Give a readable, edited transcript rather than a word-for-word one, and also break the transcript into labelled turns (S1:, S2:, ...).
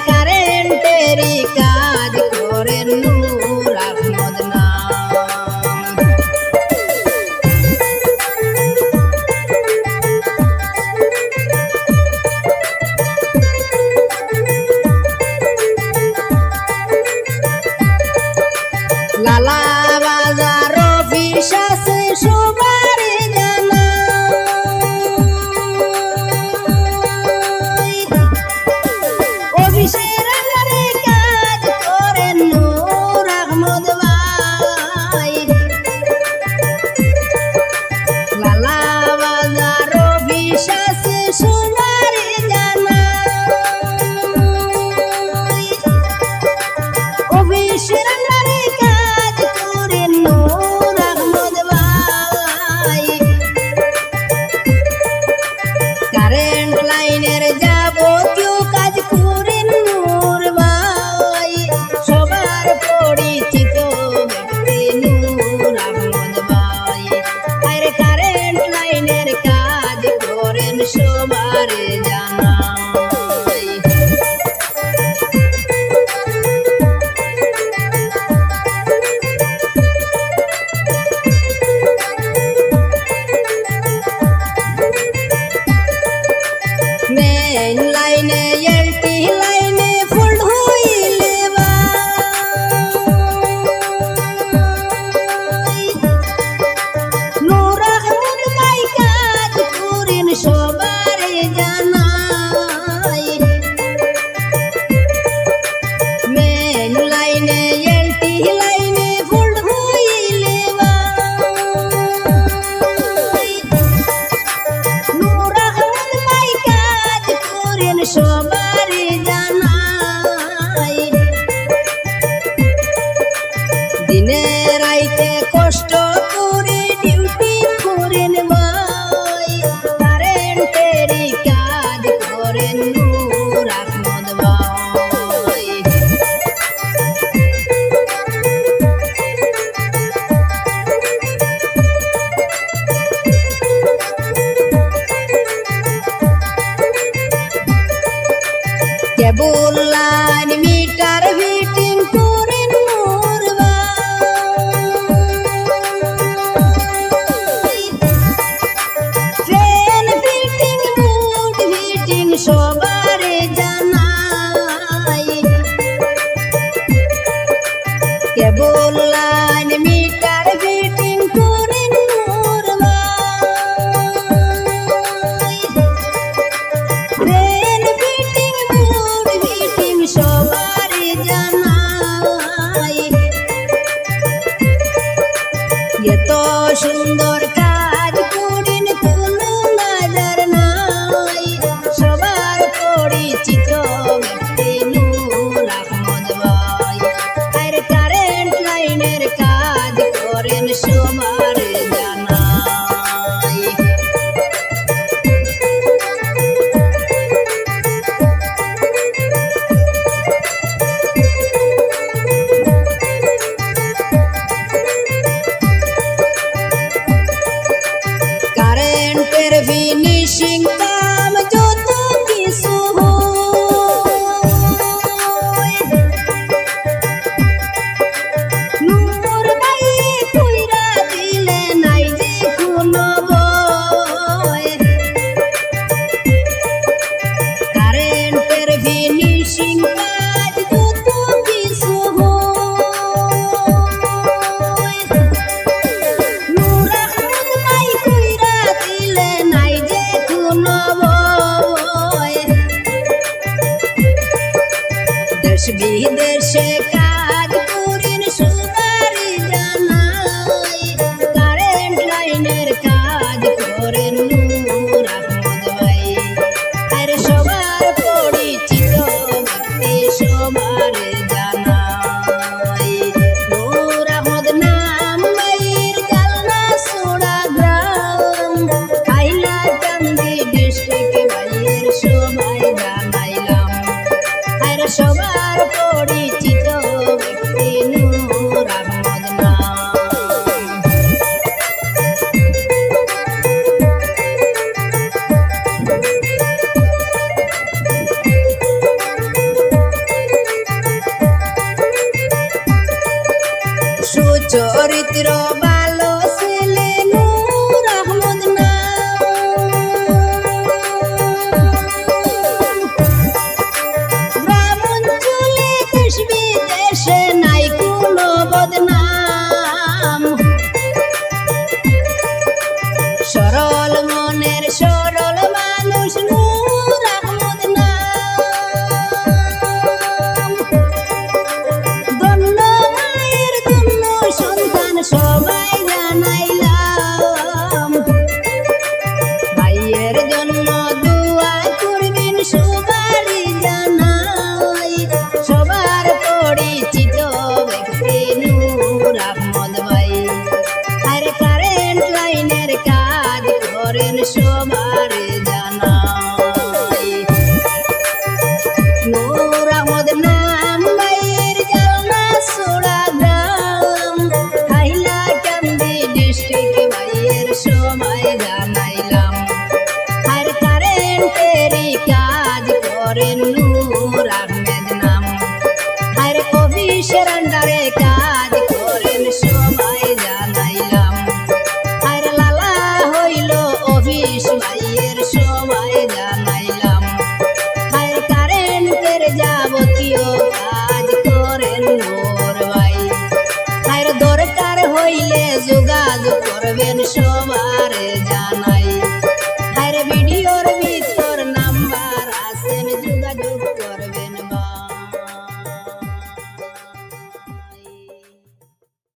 S1: কারেন্টেরই কাজ করেন নূর আহমদ নাম। লালা বাজার অফিস আছে সবার জানা, অফিসের আন্ডারে কাজ করেন নূর আহমদ ভাই। লালা বাজার অফিস আছে সবার জানা, অফিসের আন্ডারে কাজ করেন নূর আহমদ ভাই। কারেন্ট লাইনের যাবতীয় কাজ করেন নূর ভাই, সবার পরিচিত ব্যক্তি নূর আহমদ ভাই। আরে কারেন্ট লাইনের কাজ করেন সবার জানা। মেইন লাইনে এলটি লাইনে ফোল্ড হইলে নূর আহমদ ভাই কাজ করেন সবার জানাই। মেইন লাইনে এলটি লাইনে ফোল্ড হইলে নূর আহমদ ভাই কাজ করেন সবার জানাই। দিনে রাইতে কষ্ট করে ডিউটি করেন ভাই, কারেন্টেরই কাজ করেন নূর আহমদ ভাই। কেবল লাইন মিটার ফিটিং করেন নূর ভাই, ফ্যান ফিটিং বুট ফিটিং সবার জানাই। কেবল লাইন মিটার ফিটিং করেন নূর ভাই, ফ্যান ফিটিং বুট ফিটিং সবার জানাই। এত সুন্দর কাজ করেন কোনো নজর নাই, সবার পরিচিত ব্যক্তি নূর আহমদ ভাই। আর কারেন্ট লাইনের কাজ করেন সবার জানাই। কারেন্টের ফিনিশিং কাম যত কিছু হয়, নূর ভাই কইরা দিলে নাই যে কোনো ভয়। কারেন্টের ফিনিশিং কাজ যত কিছু হয়, নূর আহমদ ভাই কইরা দিলে নাই যে কোনো ভয়। দেশ বিদেশে কাজ করেন সবার জানাই, কারেন্ট লাইনের কাজ করেন নূর আহমদ ভাই। আর সবার পরিচিত ব্যক্তি সবার জানাই। নূর আহমদ নাম ভাইয়ের জালনা সোড়া গ্রাম, হাইলাকান্দি ডিস্ট্রিক্ট ভাইয়ের সবাই জানাইলাম। আর সবার পরিচিত ব্যক্তি নূর আহমদ নাম। চরিত্র ভালো ছেলে নূর আহমদ ব্রাহ্মণ চলে দেশ বিদেশে নাই কোনো বদনাম সরল মনের সরল মানুষ নূর আহমদ ধন্য মায়ের ধন্য সন্তান সবাই জানাইলাম ভাইয়ের জন্য দোয়া করবেন সবারই জানাই সবার পরিচিত ব্যক্তি নূর আহমদ ভাই আর কারেন্ট লাইনের কাজ করেন সবার জানাই নূর আহমদ নাম ভাইয়ের জালনা সোড়া গ্রাম হাইলাকান্দি ডিস্ট্রিক্ট ভাইয়ের সবাই জানাইলাম আর কারেন্টেরই কাজ করেন নূর আহমেদ নাম আর অফিসের আন্ডারে কাজ করেন সবাই জানাইলাম আর লালা হইল অফিস ভাইয়ের সবাই জানাইলাম আর কারেন্টের যাবতীয় কাজ করেন নূর ভাই আর দরকার হইলে যোগাযোগ করবেন সবার জানাই আর ভিডিওর